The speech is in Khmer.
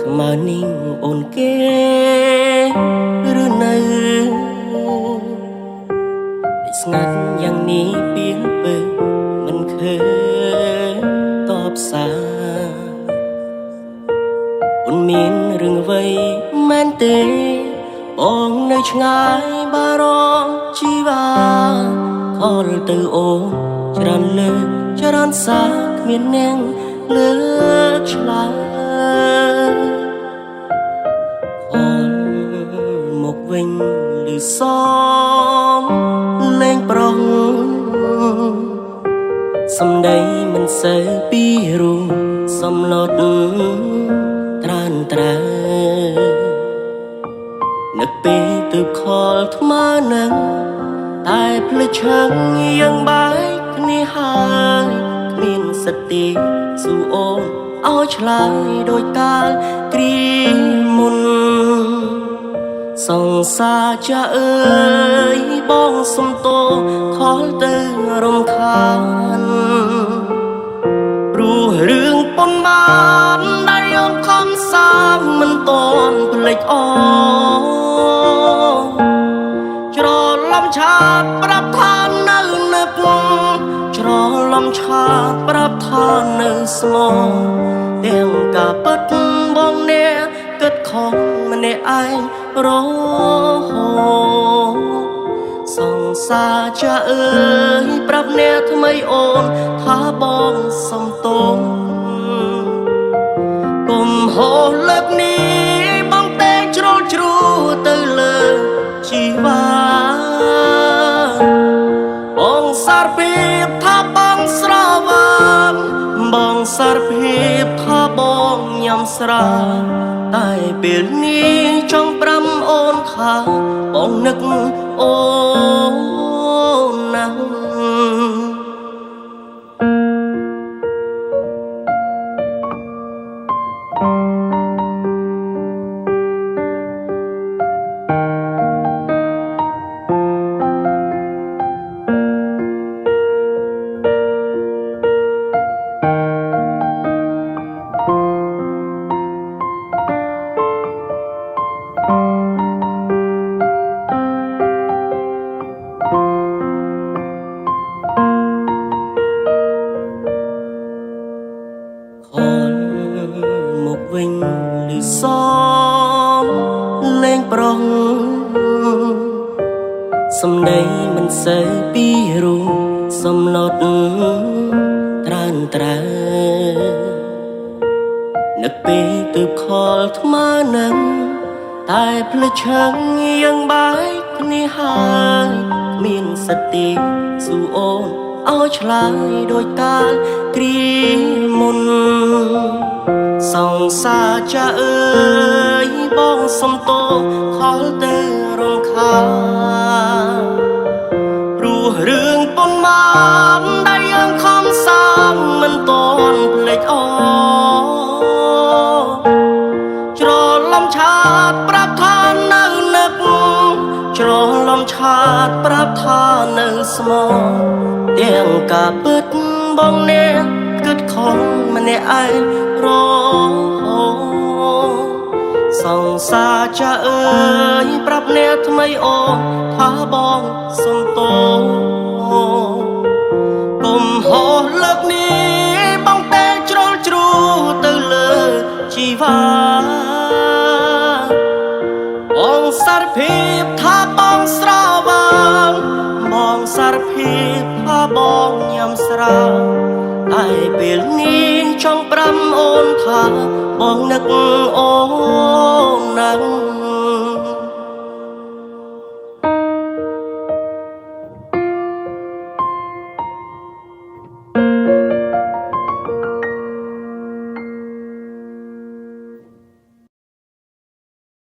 ថ្មើរนิ่งអូនគេឬនៅស្ងាត់យ៉ាងនេះពីលពើមិនឃើញតបសារអូនមានរឿងអ្វីមែនទេបងនៅឆ្ងាយបារម្ភជីវ៉ាខលទៅអូនច្រើនលើកច្រើនសារគ្មាននាងលើកឆ្លើយអូនមកវិញឬសមលេងប្រុងសំដីមិនសូវពីរូបសំឡុតត្រានត្រើនឹកពេលទើបខលថ្មើរនឹងតែភ្លេចឆឹងយ៉ាងបែកគ្នាហើយគ្មានសតិស៊ូអូនឲ្យឆ្លើយដោយកាលគ្រាមុនសង្សារចាអើយបងសុំទោសខលទៅរំខានព្រោះរឿងប៉ុន្មានដែលយកខំសាងមិនតន់ភ្លេចអច្រឡំឆាតប្រាប់ថានៅនឹកច្រឡំឆាតប្រាប់ថានៅស្មោះទាំងការពិតបងអ្នកគិតខំម្នាក់ឯងរហូតសង្សារចាអើយប្រាប់អ្នកថ្មីអូនថាបងសុំទោសកុំហោលើកនេះបងតែជ្រុលជ្រួទៅលើជីវ៉ាបងសារភាពថាបងស្រវាមបងសារភាពថាបងញ៉ាំស្រាតែពេលនេះចង់ប្រាំអូនថាបងនឹកអូនណាស់មកវិញឬសមលេងប្រុងសំដីមិនសូវពីរូបសំឡុតត្រានត្រើនឹកពេលទើបខលថ្មើរនឹងតែភ្លេចឆឹងយ៉ាងបែកគ្នាហើយគ្មានសតិស៊ូអូនឲ្យឆ្លើយដោយកាលគ្រាមុនសង្សារចាអើយបងសុំទោសខលទៅរំខានព្រោះរឿងប៉ុន្មានដែលយើងខំសាងមិនតន់ភ្លេចច្រឡំឆាតប្រាប់ថានៅនឹកច្រឡំឆាតប្រាប់ថានៅស្មោះទាំងការពិតបងអ្នកគិតខំម្នាក់ឯងរហូតសង្សារចាអើយប្រាប់អ្នកថ្មីអូនថាបងសុំទោសកុំហោះលើកនេះបងតែជ្រុលជ្រួទៅលើជីវ៉ាបងសារភាពថាបងស្រវាងបងសារភាពថាបងញ៉ាំស្រាតែពេលនេះចង់ប្រាំអូនថាបងនឹកអូនណាស់